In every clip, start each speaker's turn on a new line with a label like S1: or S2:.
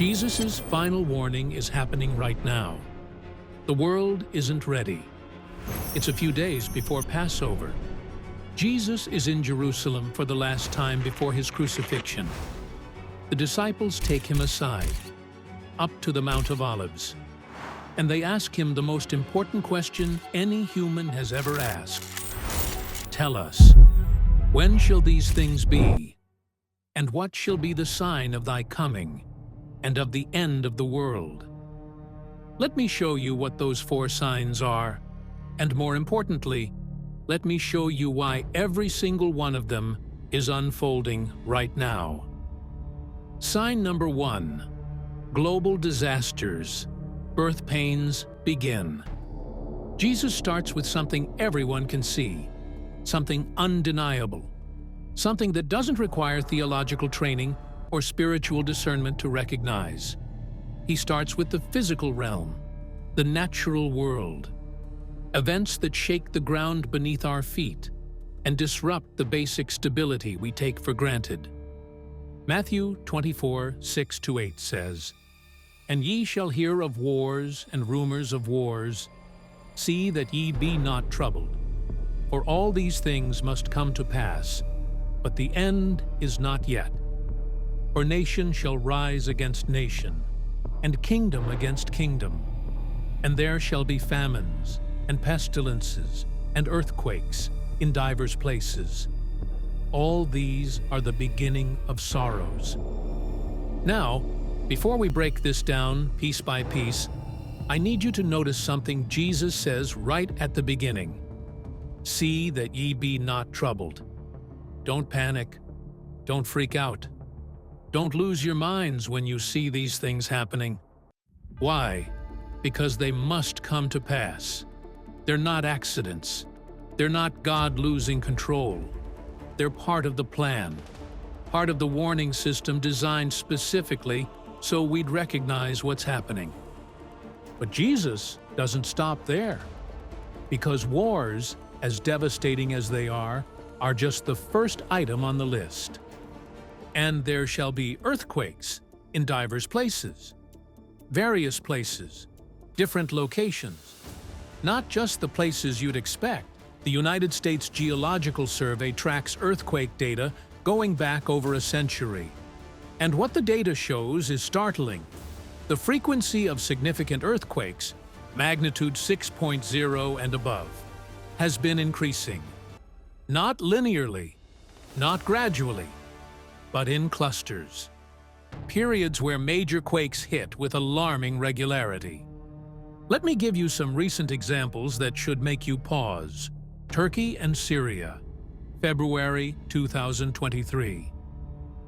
S1: Jesus' final warning is happening right now. The world isn't ready. It's a few days before Passover. Jesus is in Jerusalem for the last time before his crucifixion. The disciples take him aside, up to the Mount of Olives, and they ask him the most important question any human has ever asked. Tell us, when shall these things be? And what shall be the sign of thy coming, and of the end of the world? Let me show you what those 4 signs are, and more importantly, let me show you why every single one of them is unfolding right now. Sign number 1. Global disasters. Birth pains begin. Jesus starts with something everyone can see, something undeniable, something that doesn't require theological training or spiritual discernment to recognize. He starts with the physical realm, the natural world, events that shake the ground beneath our feet and disrupt the basic stability we take for granted. Matthew 24:6-8 says, "And ye shall hear of wars and rumors of wars. See that ye be not troubled. For all these things must come to pass, but the end is not yet. For nation shall rise against nation, and kingdom against kingdom. And there shall be famines, and pestilences, and earthquakes in divers places. All these are the beginning of sorrows." Now, before we break this down piece by piece, I need you to notice something Jesus says right at the beginning. "See that ye be not troubled." Don't panic. Don't freak out. Don't lose your minds when you see these things happening. Why? Because they must come to pass. They're not accidents. They're not God losing control. They're part of the plan, part of the warning system designed specifically so we'd recognize what's happening. But Jesus doesn't stop there, because wars, as devastating as they are just the first item on the list. "And there shall be earthquakes in divers places." Various places, different locations. Not just the places you'd expect. The United States Geological Survey tracks earthquake data going back over a century. And what the data shows is startling. The frequency of significant earthquakes, magnitude 6.0 and above, has been increasing. Not linearly, not gradually, but in clusters. Periods where major quakes hit with alarming regularity. Let me give you some recent examples that should make you pause. Turkey and Syria, February 2023.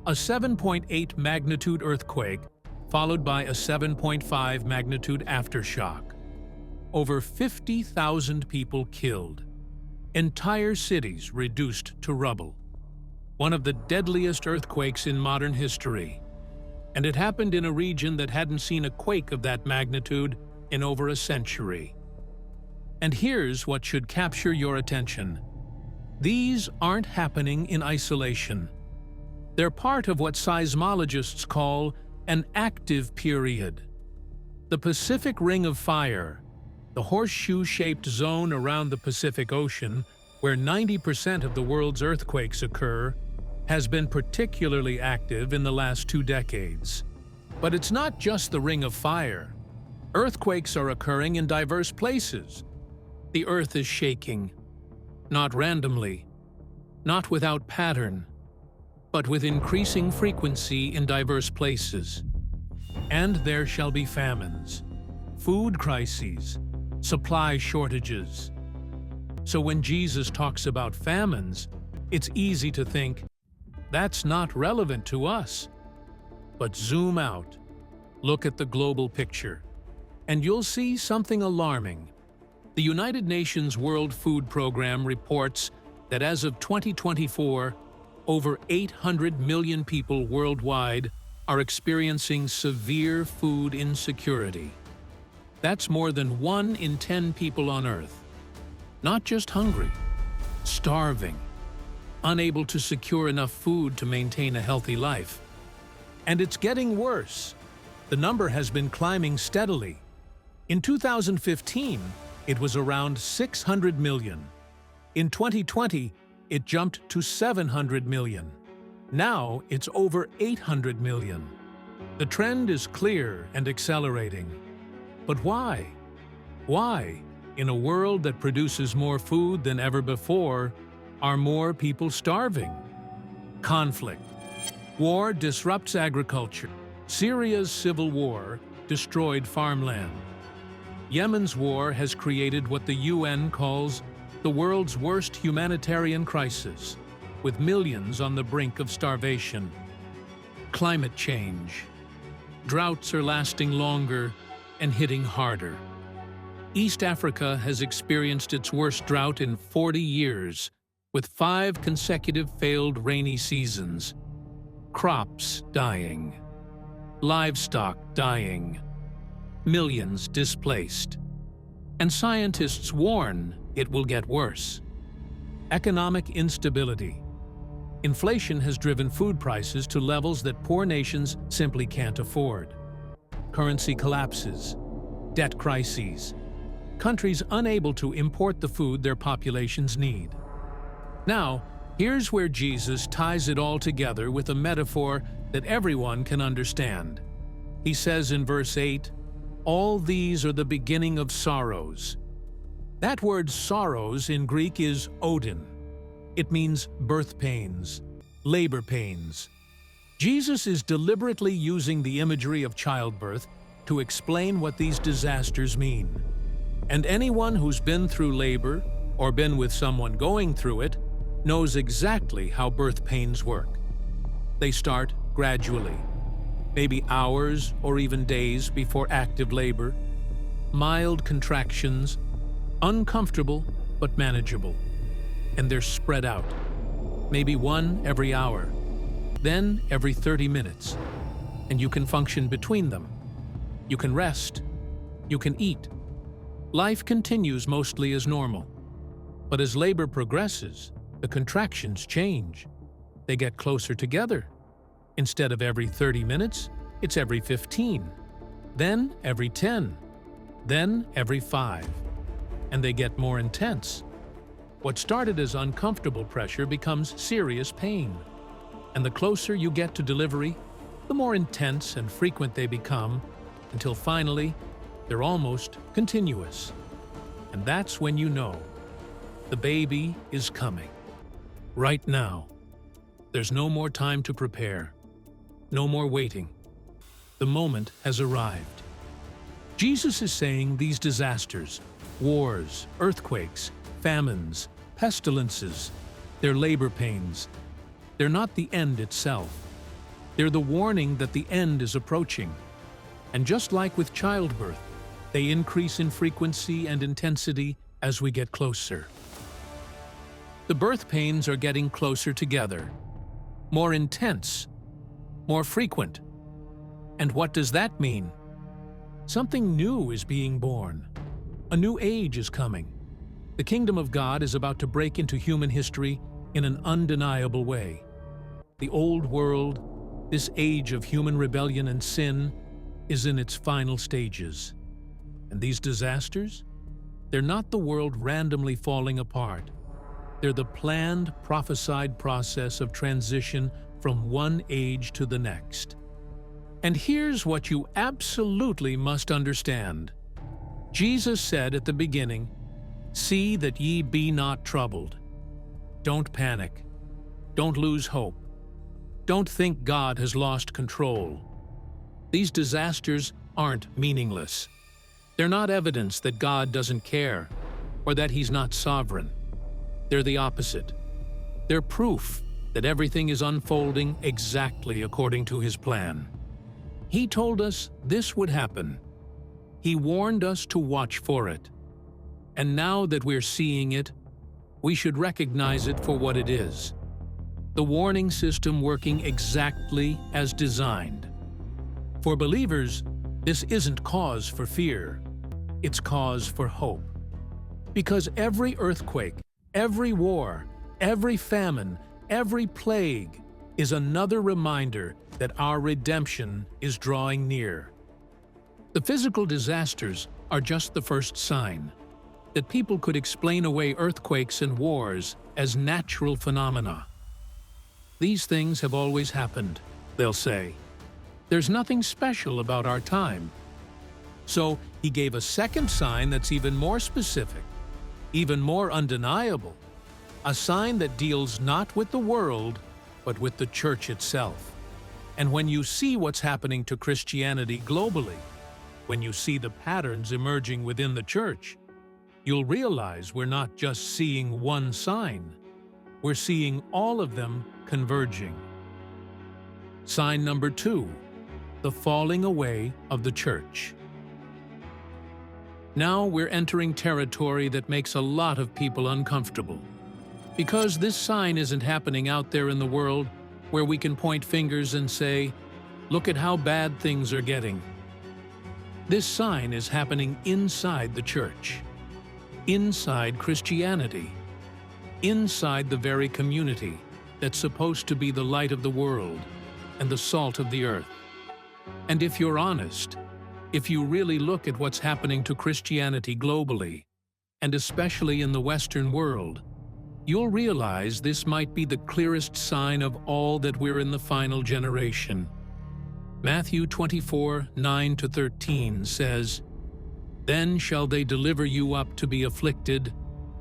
S1: A 7.8 magnitude earthquake followed by a 7.5 magnitude aftershock. Over 50,000 people killed. Entire cities reduced to rubble. One of the deadliest earthquakes in modern history. And it happened in a region that hadn't seen a quake of that magnitude in over a century. And here's what should capture your attention. These aren't happening in isolation. They're part of what seismologists call an active period. The Pacific Ring of Fire, the horseshoe-shaped zone around the Pacific Ocean, where 90% of the world's earthquakes occur, has been particularly active in the last 2 decades. But it's not just the Ring of Fire. Earthquakes are occurring in diverse places. The Earth is shaking, not randomly, not without pattern, but with increasing frequency in diverse places. And there shall be famines, food crises, supply shortages. So when Jesus talks about famines, it's easy to think, that's not relevant to us. But zoom out, look at the global picture, and you'll see something alarming. The United Nations World Food Program reports that as of 2024, over 800 million people worldwide are experiencing severe food insecurity. That's more than 1 in 10 people on Earth. Not just hungry, starving, unable to secure enough food to maintain a healthy life. And it's getting worse. The number has been climbing steadily. In 2015, it was around 600 million. In 2020, it jumped to 700 million. Now it's over 800 million. The trend is clear and accelerating. But why? Why, in a world that produces more food than ever before, are more people starving? Conflict. War disrupts agriculture. Syria's civil war destroyed farmland. Yemen's war has created what the UN calls the world's worst humanitarian crisis, with millions on the brink of starvation. Climate change. Droughts are lasting longer and hitting harder. East Africa has experienced its worst drought in 40 years, with 5 consecutive failed rainy seasons. Crops dying. Livestock dying. Millions displaced. And scientists warn it will get worse. Economic instability. Inflation has driven food prices to levels that poor nations simply can't afford. Currency collapses. Debt crises. Countries unable to import the food their populations need. Now, here's where Jesus ties it all together with a metaphor that everyone can understand. He says in verse 8, "All these are the beginning of sorrows." That word sorrows in Greek is odin. It means birth pains, labor pains. Jesus is deliberately using the imagery of childbirth to explain what these disasters mean. And anyone who's been through labor or been with someone going through it knows exactly how birth pains work. They start gradually, maybe hours or even days before active labor, mild contractions, uncomfortable but manageable, and they're spread out, maybe one every hour, then every 30 minutes, and you can function between them. You can rest, you can eat. Life continues mostly as normal. But as labor progresses, the contractions change. They get closer together. Instead of every 30 minutes, it's every 15, then every 10, then every 5. And they get more intense. What started as uncomfortable pressure becomes serious pain. And the closer you get to delivery, the more intense and frequent they become, until finally, they're almost continuous. And that's when you know the baby is coming. Right now. There's no more time to prepare. No more waiting. The moment has arrived. Jesus is saying these disasters, wars, earthquakes, famines, pestilences, they're labor pains. They're not the end itself. They're the warning that the end is approaching. And just like with childbirth, they increase in frequency and intensity as we get closer. The birth pains are getting closer together, more intense, more frequent. And what does that mean? Something new is being born. A new age is coming. The kingdom of God is about to break into human history in an undeniable way. The old world, this age of human rebellion and sin, is in its final stages. And these disasters? They're not the world randomly falling apart. They're the planned, prophesied process of transition from one age to the next. And here's what you absolutely must understand. Jesus said at the beginning, "See that ye be not troubled." Don't panic. Don't lose hope. Don't think God has lost control. These disasters aren't meaningless. They're not evidence that God doesn't care or that He's not sovereign. They're the opposite. They're proof that everything is unfolding exactly according to His plan. He told us this would happen. He warned us to watch for it. And now that we're seeing it, we should recognize it for what it is. The warning system working exactly as designed. For believers, this isn't cause for fear. It's cause for hope. Because every earthquake, every war, every famine, every plague is another reminder that our redemption is drawing near. The physical disasters are just the first sign that people could explain away earthquakes and wars as natural phenomena. These things have always happened, they'll say. There's nothing special about our time. So he gave a second sign that's even more specific, even more undeniable, a sign that deals not with the world, but with the church itself. And when you see what's happening to Christianity globally, when you see the patterns emerging within the church, you'll realize we're not just seeing one sign, we're seeing all of them converging. Sign number 2, the falling away of the church. Now we're entering territory that makes a lot of people uncomfortable, because this sign isn't happening out there in the world where we can point fingers and say, "Look at how bad things are getting." This sign is happening inside the church, inside Christianity, inside the very community that's supposed to be the light of the world and the salt of the earth. And if you're honest, if you really look at what's happening to Christianity globally, and especially in the Western world, you'll realize this might be the clearest sign of all that we're in the final generation. Matthew 24, 9-13 says, "Then shall they deliver you up to be afflicted,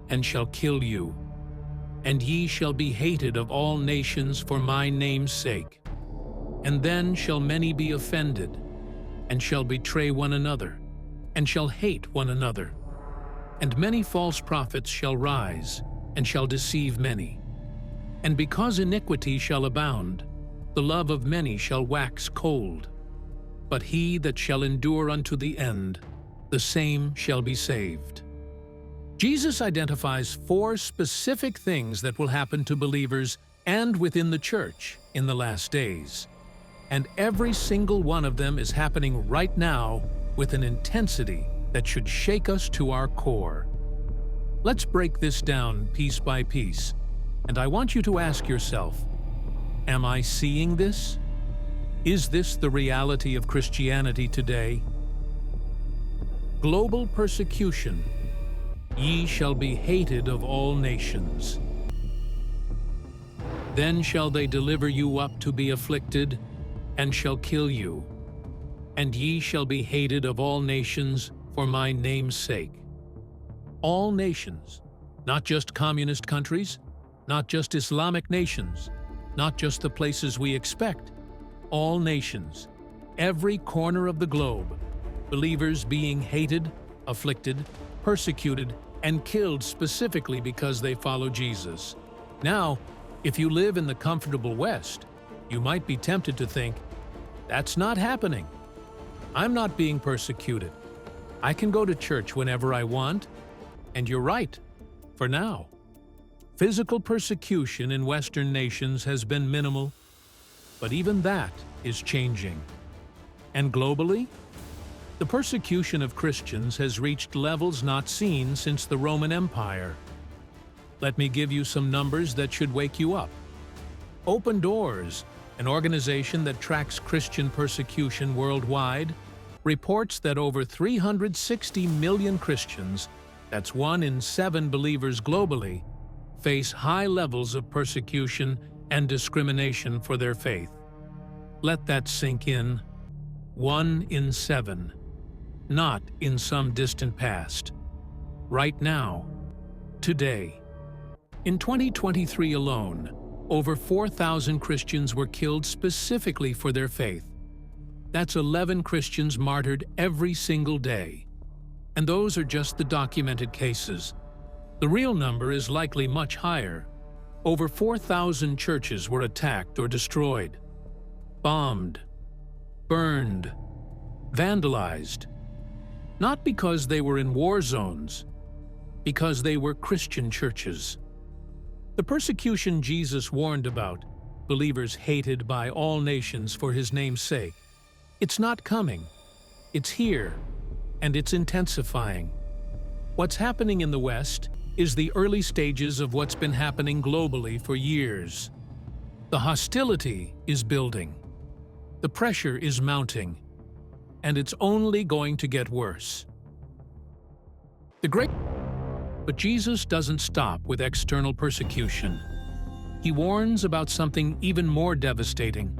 S1: and shall kill you. And ye shall be hated of all nations for my name's sake. And then shall many be offended, and shall betray one another, and shall hate one another. And many false prophets shall rise, and shall deceive many. And because iniquity shall abound, the love of many shall wax cold. But he that shall endure unto the end, the same shall be saved." Jesus identifies 4 specific things that will happen to believers and within the church in the last days. And every single one of them is happening right now with an intensity that should shake us to our core. Let's break this down piece by piece, and I want you to ask yourself, am I seeing this? Is this the reality of Christianity today? Global persecution. Ye shall be hated of all nations. Then shall they deliver you up to be afflicted, and shall kill you. And ye shall be hated of all nations for my name's sake. All nations, not just communist countries, not just Islamic nations, not just the places we expect. All nations, every corner of the globe, believers being hated, afflicted, persecuted, and killed specifically because they follow Jesus. Now, if you live in the comfortable West, you might be tempted to think, that's not happening. I'm not being persecuted. I can go to church whenever I want. And you're right, for now. Physical persecution in Western nations has been minimal, but even that is changing. And globally, the persecution of Christians has reached levels not seen since the Roman Empire. Let me give you some numbers that should wake you up. Open Doors, an organization that tracks Christian persecution worldwide, reports that over 360 million Christians, that's 1 in 7 believers globally, face high levels of persecution and discrimination for their faith. Let that sink in. 1 in 7. Not in some distant past. Right now. Today. In 2023 alone, over 4,000 Christians were killed specifically for their faith. That's 11 Christians martyred every single day. And those are just the documented cases. The real number is likely much higher. Over 4,000 churches were attacked or destroyed, bombed, burned, vandalized. Not because they were in war zones, because they were Christian churches. The persecution Jesus warned about, believers hated by all nations for his name's sake, it's not coming. It's here. And it's intensifying. What's happening in the West is the early stages of what's been happening globally for years. The hostility is building. The pressure is mounting. and it's only going to get worse. But Jesus doesn't stop with external persecution. He warns about something even more devastating: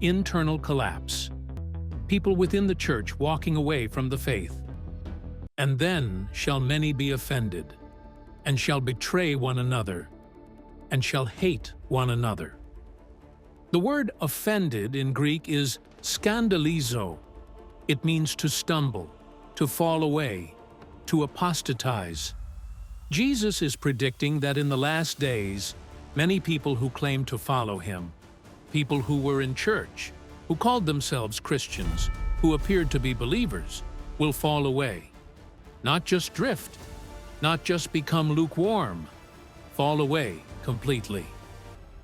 S1: internal collapse. People within the church walking away from the faith. And then shall many be offended, and shall betray one another, and shall hate one another. The word offended in Greek is skandalizo. It means to stumble, to fall away, to apostatize. Jesus is predicting that in the last days, many people who claim to follow him, people who were in church, who called themselves Christians, who appeared to be believers, will fall away. Not just drift, not just become lukewarm, fall away completely.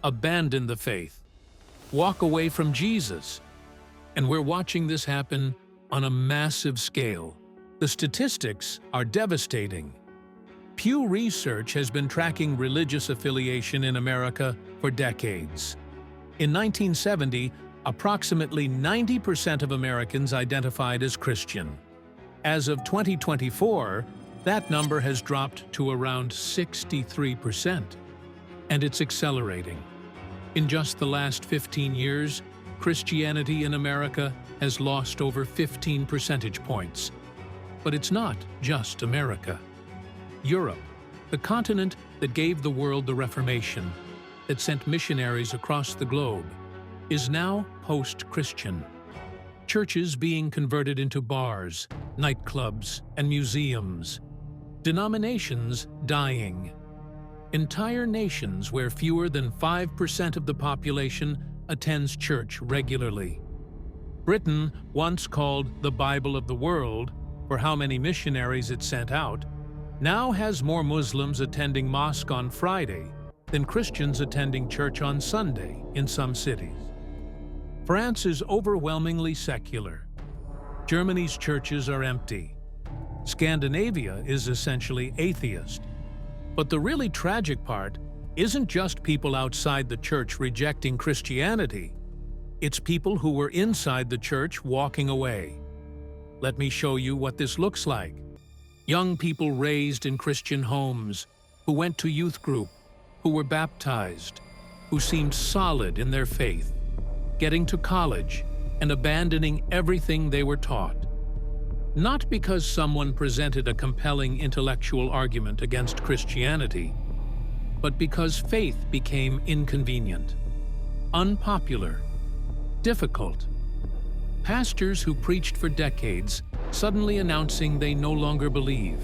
S1: Abandon the faith. Walk away from Jesus. And we're watching this happen on a massive scale. The statistics are devastating. Pew Research has been tracking religious affiliation in America for decades. In 1970, approximately 90% of Americans identified as Christian. As of 2024, that number has dropped to around 63%, and it's accelerating. In just the last 15 years, Christianity in America has lost over 15 percentage points. But it's not just America. Europe, the continent that gave the world the Reformation, that sent missionaries across the globe, is now post-Christian. Churches being converted into bars, nightclubs, and museums. Denominations dying. Entire nations where fewer than 5% of the population attends church regularly. Britain, once called the Bible of the world for how many missionaries it sent out, now has more Muslims attending mosque on Friday than Christians attending church on Sunday in some cities. France is overwhelmingly secular. Germany's churches are empty. Scandinavia is essentially atheist. But the really tragic part isn't just people outside the church rejecting Christianity. It's people who were inside the church walking away. Let me show you what this looks like. Young people raised in Christian homes, who went to youth group, who were baptized, who seemed solid in their faith, getting to college and abandoning everything they were taught. Not because someone presented a compelling intellectual argument against Christianity, but because faith became inconvenient, unpopular, difficult. Pastors who preached for decades suddenly announcing they no longer believe.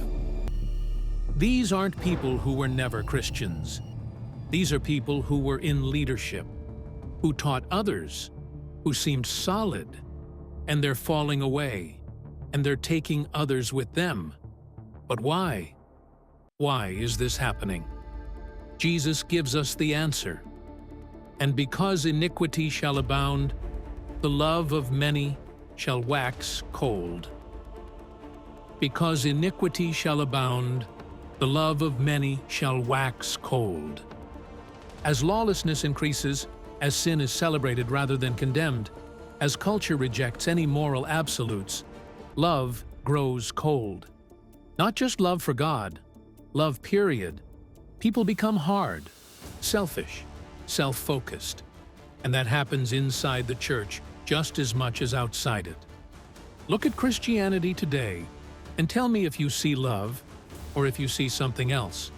S1: These aren't people who were never Christians. These are people who were in leadership, who taught others, who seemed solid, and they're falling away, and they're taking others with them. But why? Why is this happening? Jesus gives us the answer. And because iniquity shall abound, the love of many shall wax cold. Because iniquity shall abound, the love of many shall wax cold. As lawlessness increases, as sin is celebrated rather than condemned, as culture rejects any moral absolutes, love grows cold. Not just love for God, love period. People become hard, selfish, self-focused, and that happens inside the church just as much as outside it. Look at Christianity today and tell me if you see love or if you see something else.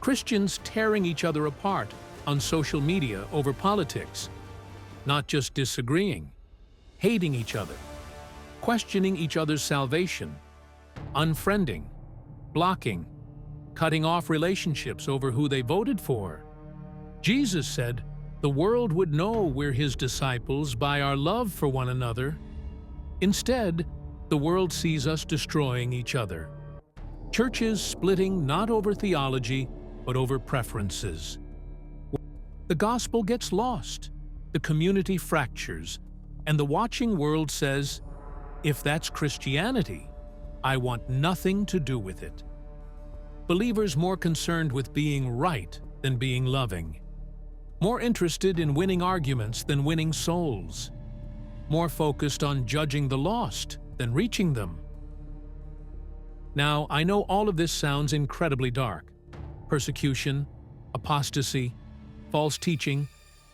S1: Christians tearing each other apart on social media over politics, not just disagreeing, hating each other, questioning each other's salvation, unfriending, blocking, cutting off relationships over who they voted for. Jesus said, "The world would know we're his disciples by our love for one another." Instead, the world sees us destroying each other. Churches splitting not over theology, but over preferences. The gospel gets lost, the community fractures, and the watching world says, "If that's Christianity, I want nothing to do with it." Believers more concerned with being right than being loving. More interested in winning arguments than winning souls. more focused on judging the lost than reaching them. Now, I know all of this sounds incredibly dark. Persecution, apostasy, false teaching,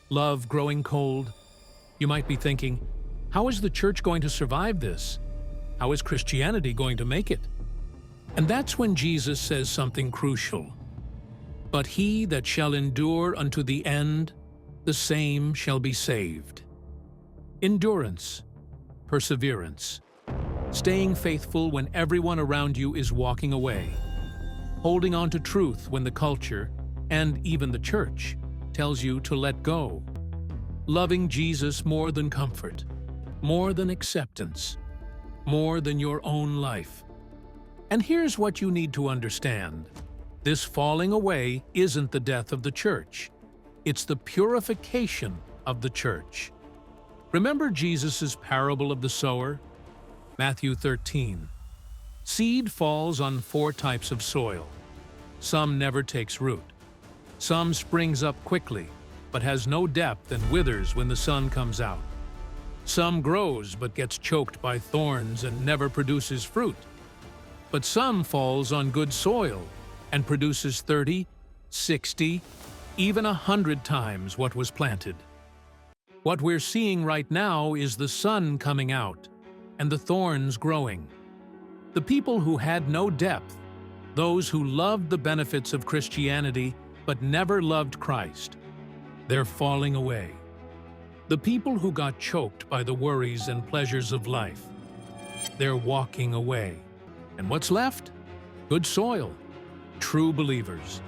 S1: love growing cold. You might be thinking, how is the church going to survive this? How is Christianity going to make it? And that's when Jesus says something crucial. But he that shall endure unto the end, the same shall be saved. Endurance, perseverance, staying faithful when everyone around you is walking away, holding on to truth when the culture, and even the church, tells you to let go, loving Jesus more than comfort, more than acceptance, more than your own life. And here's what you need to understand. This falling away isn't the death of the church. It's the purification of the church. Remember Jesus' parable of the sower? Matthew 13. Seed falls on 4 types of soil. Some never takes root. Some springs up quickly, but has no depth and withers when the sun comes out. Some grows but gets choked by thorns and never produces fruit. But some falls on good soil and produces 30, 60, even 100 times what was planted. What we're seeing right now is the sun coming out and the thorns growing. The people who had no depth, those who loved the benefits of Christianity but never loved Christ, they're falling away. The people who got choked by the worries and pleasures of life, they're walking away. And what's left? Good soil, true believers,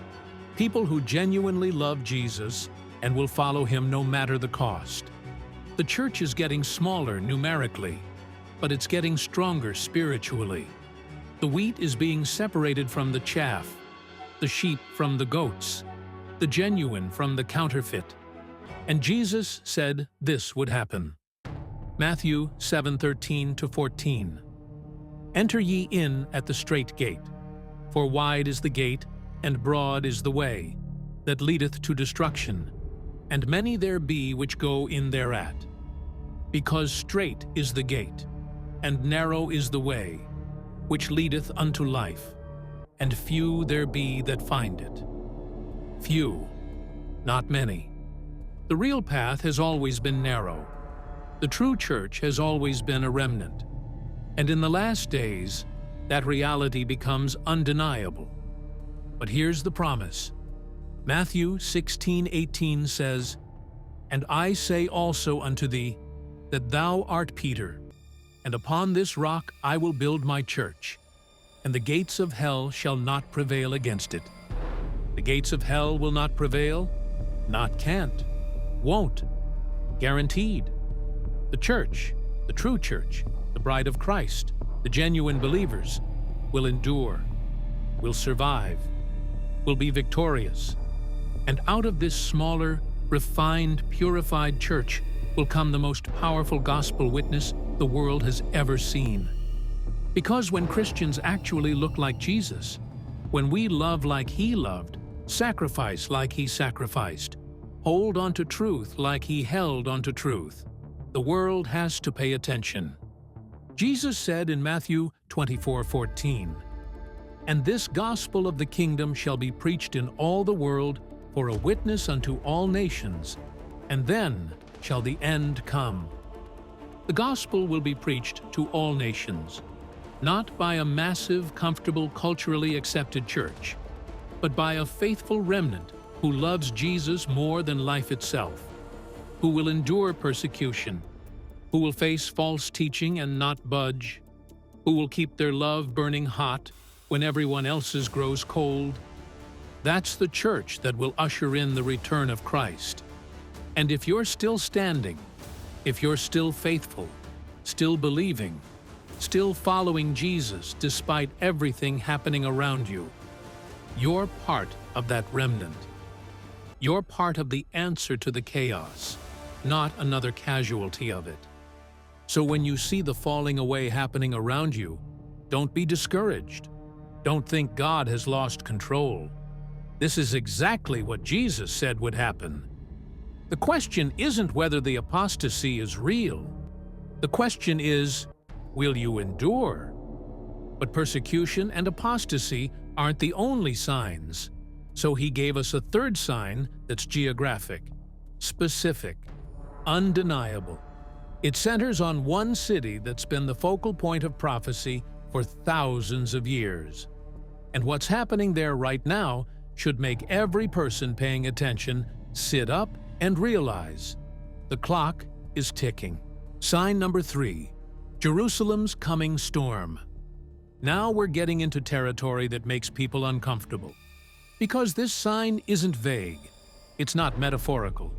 S1: people who genuinely love Jesus and will follow him no matter the cost. The church is getting smaller numerically, but it's getting stronger spiritually. The wheat is being separated from the chaff, the sheep from the goats, the genuine from the counterfeit. And Jesus said this would happen. Matthew 7:13-14. Enter ye in at the strait gate, for wide is the gate, and broad is the way, that leadeth to destruction, and many there be which go in thereat. Because strait is the gate, and narrow is the way, which leadeth unto life, and few there be that find it. Few, not many. The real path has always been narrow. The true church has always been a remnant. And in the last days, that reality becomes undeniable. But here's the promise. Matthew 16:18 says, And I say also unto thee, that thou art Peter, and upon this rock I will build my church, and the gates of hell shall not prevail against it. The gates of hell will not prevail? Not can't. Won't. Guaranteed. The church, the true church, the bride of Christ, the genuine believers, will endure, will survive, will be victorious. And out of this smaller, refined, purified church will come the most powerful gospel witness the world has ever seen. Because when Christians actually look like Jesus, when we love like he loved, sacrifice like he sacrificed, hold on to truth like he held on to truth, the world has to pay attention. Jesus said in Matthew 24:14, And this gospel of the kingdom shall be preached in all the world for a witness unto all nations, and then shall the end come. The gospel will be preached to all nations, not by a massive, comfortable, culturally accepted church, but by a faithful remnant who loves Jesus more than life itself, who will endure persecution, who will face false teaching and not budge, who will keep their love burning hot when everyone else's grows cold. That's the church that will usher in the return of Christ. And if you're still standing, if you're still faithful, still believing, still following Jesus despite everything happening around you, you're part of that remnant. You're part of the answer to the chaos, not another casualty of it. So when you see the falling away happening around you, don't be discouraged. Don't think God has lost control. This is exactly what Jesus said would happen. The question isn't whether the apostasy is real. The question is, will you endure? But persecution and apostasy aren't the only signs. So he gave us a third sign that's geographic, specific, undeniable. It centers on one city that's been the focal point of prophecy for thousands of years. And what's happening there right now should make every person paying attention sit up and realize the clock is ticking. Sign number 3, Jerusalem's coming storm. Now we're getting into territory that makes people uncomfortable. Because this sign isn't vague. It's not metaphorical.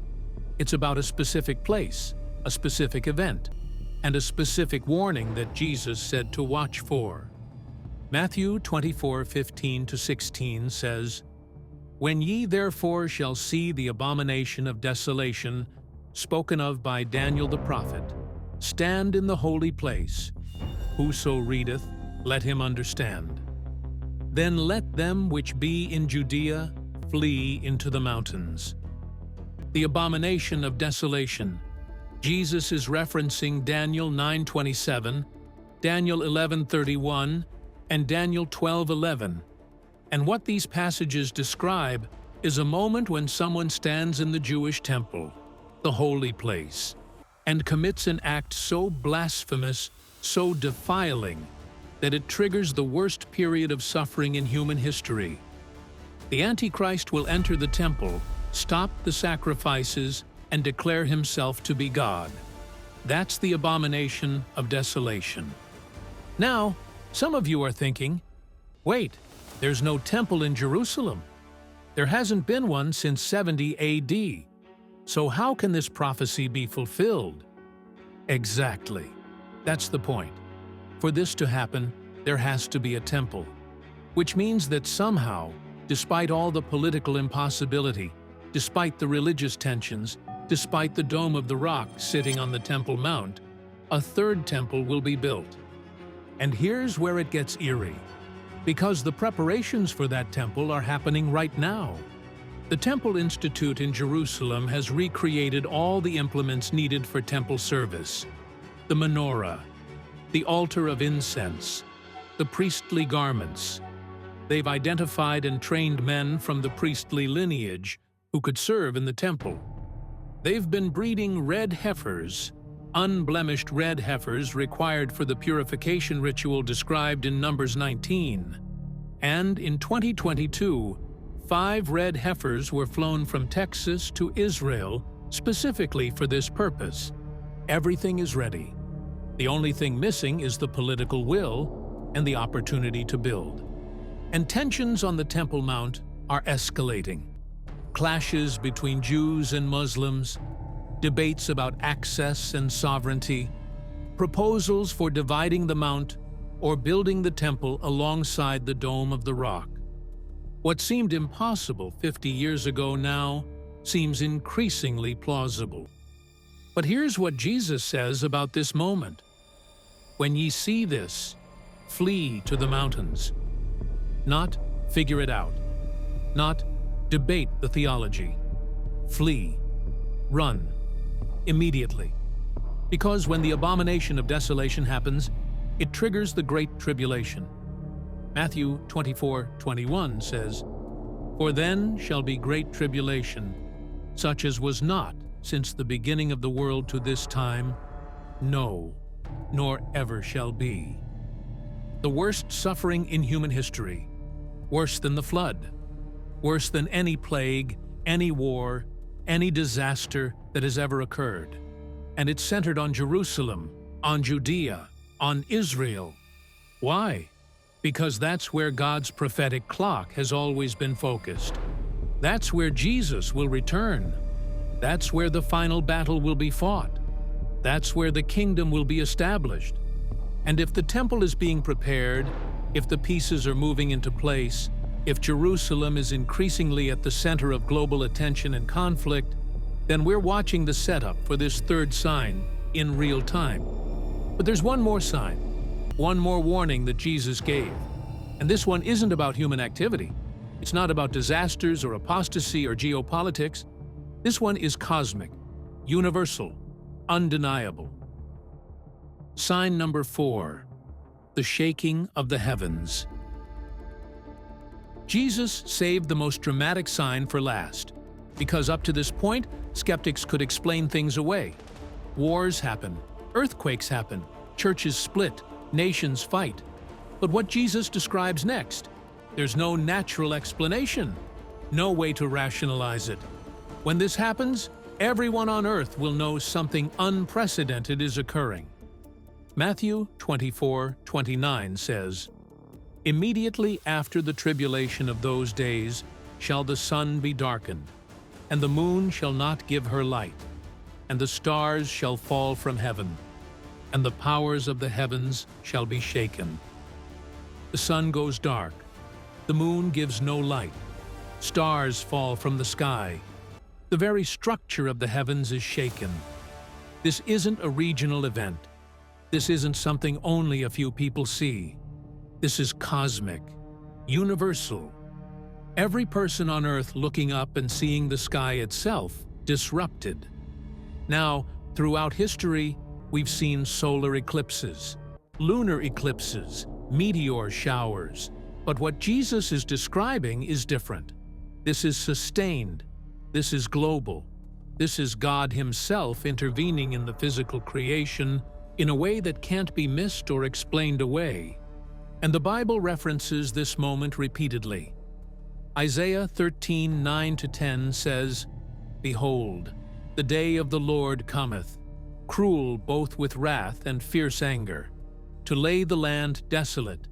S1: It's about a specific place, a specific event, and a specific warning that Jesus said to watch for. Matthew 24:15-16 says, "When ye therefore shall see the abomination of desolation, spoken of by Daniel the prophet, stand in the holy place. Whoso readeth, let him understand. Then let them which be in Judea flee into the mountains." The abomination of desolation. Jesus is referencing Daniel 9:27, Daniel 11:31, and Daniel 12:11. And what these passages describe is a moment when someone stands in the Jewish temple, the holy place, and commits an act so blasphemous, so defiling, that it triggers the worst period of suffering in human history. The Antichrist will enter the temple, stop the sacrifices, and declare himself to be God. That's the abomination of desolation. Now, some of you are thinking, wait, there's no temple in Jerusalem. There hasn't been one since 70 AD. So how can this prophecy be fulfilled? Exactly. That's the point. For this to happen, there has to be a temple, which means that somehow, despite all the political impossibility, despite the religious tensions, despite the Dome of the Rock sitting on the Temple Mount, a third temple will be built. And here's where it gets eerie, because the preparations for that temple are happening right now. The Temple Institute in Jerusalem has recreated all the implements needed for temple service: the menorah, the altar of incense, the priestly garments. They've identified and trained men from the priestly lineage who could serve in the temple. They've been breeding red heifers, unblemished red heifers required for the purification ritual described in Numbers 19. And in 2022, 5 red heifers were flown from Texas to Israel specifically for this purpose. Everything is ready. The only thing missing is the political will and the opportunity to build. And tensions on the Temple Mount are escalating. Clashes between Jews and Muslims, debates about access and sovereignty, proposals for dividing the mount or building the temple alongside the Dome of the Rock. What seemed impossible 50 years ago now seems increasingly plausible. But here's what Jesus says about this moment. "When ye see this, flee to the mountains." Not figure it out. Not debate the theology. Flee. Run. Immediately. Because when the abomination of desolation happens, it triggers the Great Tribulation. Matthew 24:21 says, "For then shall be great tribulation, such as was not since the beginning of the world to this time, no, nor ever shall be." The worst suffering in human history, worse than the flood, worse than any plague, any war, any disaster that has ever occurred. And it's centered on Jerusalem, on Judea, on Israel. Why? Because that's where God's prophetic clock has always been focused. That's where Jesus will return. That's where the final battle will be fought. That's where the kingdom will be established. And if the temple is being prepared, if the pieces are moving into place, if Jerusalem is increasingly at the center of global attention and conflict, then we're watching the setup for this third sign in real time. But there's one more sign, one more warning that Jesus gave. And this one isn't about human activity. It's not about disasters or apostasy or geopolitics. This one is cosmic, universal, undeniable. Sign number 4. The shaking of the heavens. Jesus saved the most dramatic sign for last, because up to this point, skeptics could explain things away. Wars happen, earthquakes happen, churches split, nations fight. But what Jesus describes next? There's no natural explanation, no way to rationalize it. When this happens, everyone on earth will know something unprecedented is occurring. Matthew 24:29 says, "Immediately after the tribulation of those days shall the sun be darkened, and the moon shall not give her light, and the stars shall fall from heaven, and the powers of the heavens shall be shaken." The sun goes dark, the moon gives no light, stars fall from the sky. The very structure of the heavens is shaken. This isn't a regional event. This isn't something only a few people see. This is cosmic, universal. Every person on Earth looking up and seeing the sky itself disrupted. Now, throughout history, we've seen solar eclipses, lunar eclipses, meteor showers. But what Jesus is describing is different. This is sustained. This is global. This is God Himself intervening in the physical creation in a way that can't be missed or explained away. And the Bible references this moment repeatedly. Isaiah 13:9-10 says, "Behold, the day of the Lord cometh, cruel both with wrath and fierce anger, to lay the land desolate,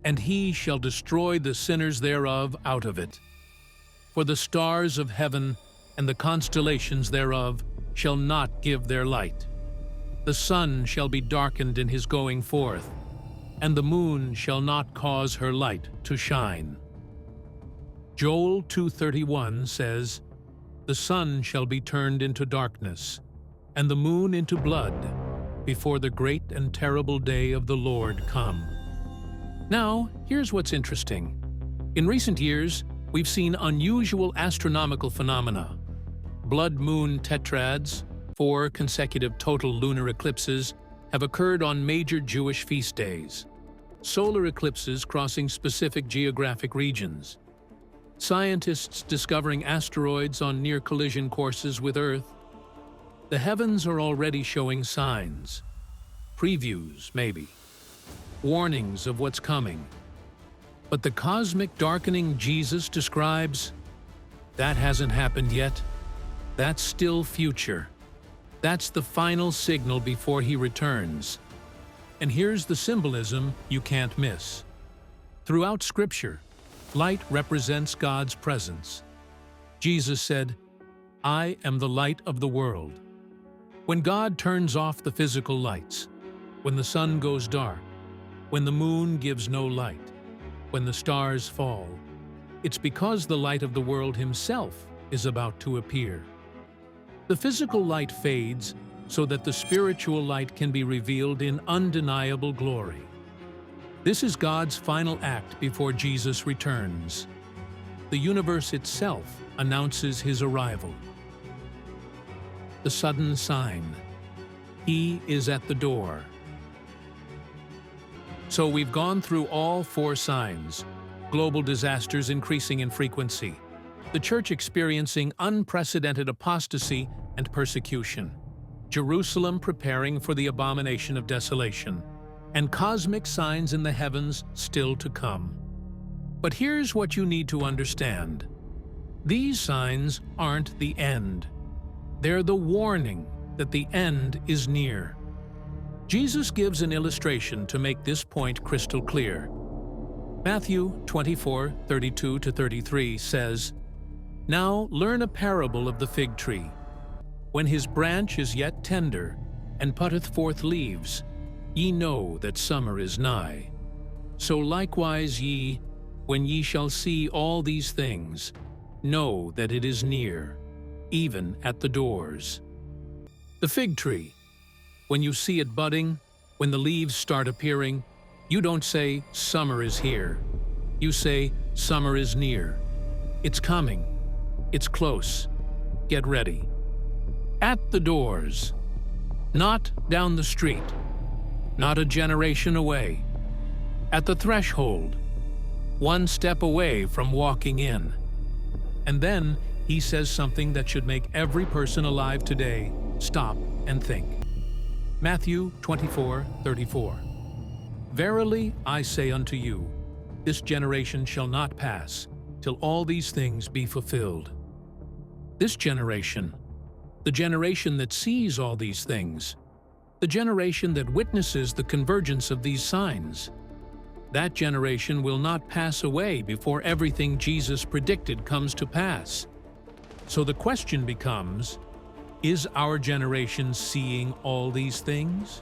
S1: and He shall destroy the sinners thereof out of it. For the stars of heaven and the constellations thereof shall not give their light. The sun shall be darkened in his going forth, and the moon shall not cause her light to shine." Joel 2:31 says, "The sun shall be turned into darkness, and the moon into blood, before the great and terrible day of the Lord come." Now, here's what's interesting. In recent years, we've seen unusual astronomical phenomena. Blood moon tetrads, 4 consecutive total lunar eclipses, have occurred on major Jewish feast days. Solar eclipses crossing specific geographic regions. Scientists discovering asteroids on near collision courses with Earth. The heavens are already showing signs. Previews, maybe. Warnings of what's coming. But the cosmic darkening Jesus describes, that hasn't happened yet. That's still future. That's the final signal before He returns. And here's the symbolism you can't miss. Throughout Scripture, light represents God's presence. Jesus said, "I am the light of the world." When God turns off the physical lights, when the sun goes dark, when the moon gives no light, when the stars fall, it's because the light of the world Himself is about to appear. The physical light fades so that the spiritual light can be revealed in undeniable glory. This is God's final act before Jesus returns. The universe itself announces His arrival. The sudden sign. He is at the door. So we've gone through all 4 signs. Global disasters increasing in frequency. The church experiencing unprecedented apostasy and persecution. Jerusalem preparing for the abomination of desolation. And cosmic signs in the heavens still to come. But here's what you need to understand. These signs aren't the end. They're the warning that the end is near. Jesus gives an illustration to make this point crystal clear. Matthew 24:32-33 says, "Now learn a parable of the fig tree. When his branch is yet tender, and putteth forth leaves, ye know that summer is nigh. So likewise ye, when ye shall see all these things, know that it is near, even at the doors." The fig tree. When you see it budding, when the leaves start appearing, you don't say, "Summer is here." You say, "Summer is near. It's coming. It's close. Get ready." At the doors. Not down the street. not a generation away. At the threshold, one step away from walking in. And then he says something that should make every person alive today stop and think. Matthew 24:34. Verily I say unto you, this generation shall not pass till all these things be fulfilled. This generation, the generation that sees all these things, the generation that witnesses the convergence of these signs, that generation will not pass away before everything Jesus predicted comes to pass. So the question becomes, is our generation seeing all these things?